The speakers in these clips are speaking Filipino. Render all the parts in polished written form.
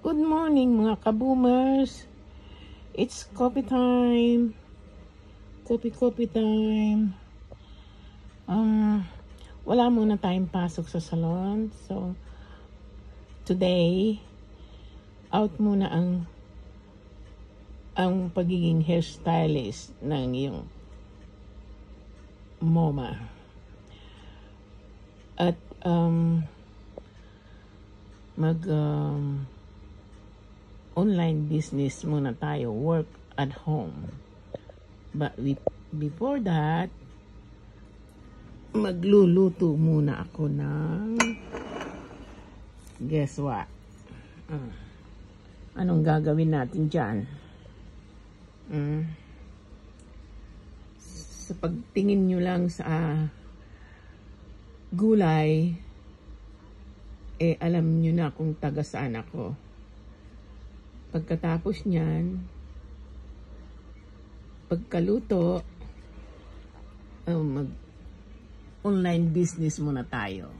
Good morning mga kaboomers. It's coffee time. Coffee time. Wala muna tayong pasok sa salon. So, today, out muna ang pagiging hairstylist ng iyong MoMA. At, online business muna tayo, work at home. But before that, magluluto muna ako ng guess what? Anong gagawin natin dyan? Sa pagtingin nyo lang sa gulay, alam nyo na kung taga saan ako. Pagkatapos niyan, pagkaluto, mag-online business muna tayo.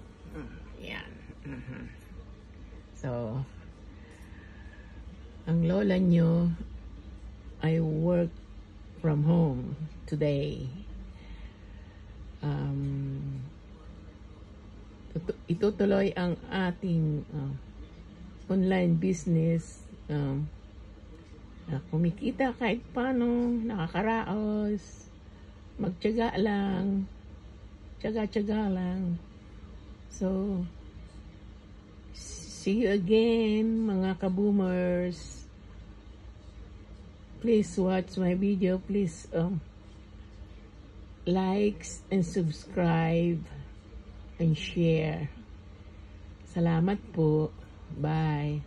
Yan. So, ang lola nyo, I work from home today. Itutuloy ang ating online business. Kumikita kahit paano, nakakaraos, magtiyaga lang, tiyaga lang. So, see you again mga kaboomers. Please watch my video. Please likes and subscribe and share. Salamat po. Bye.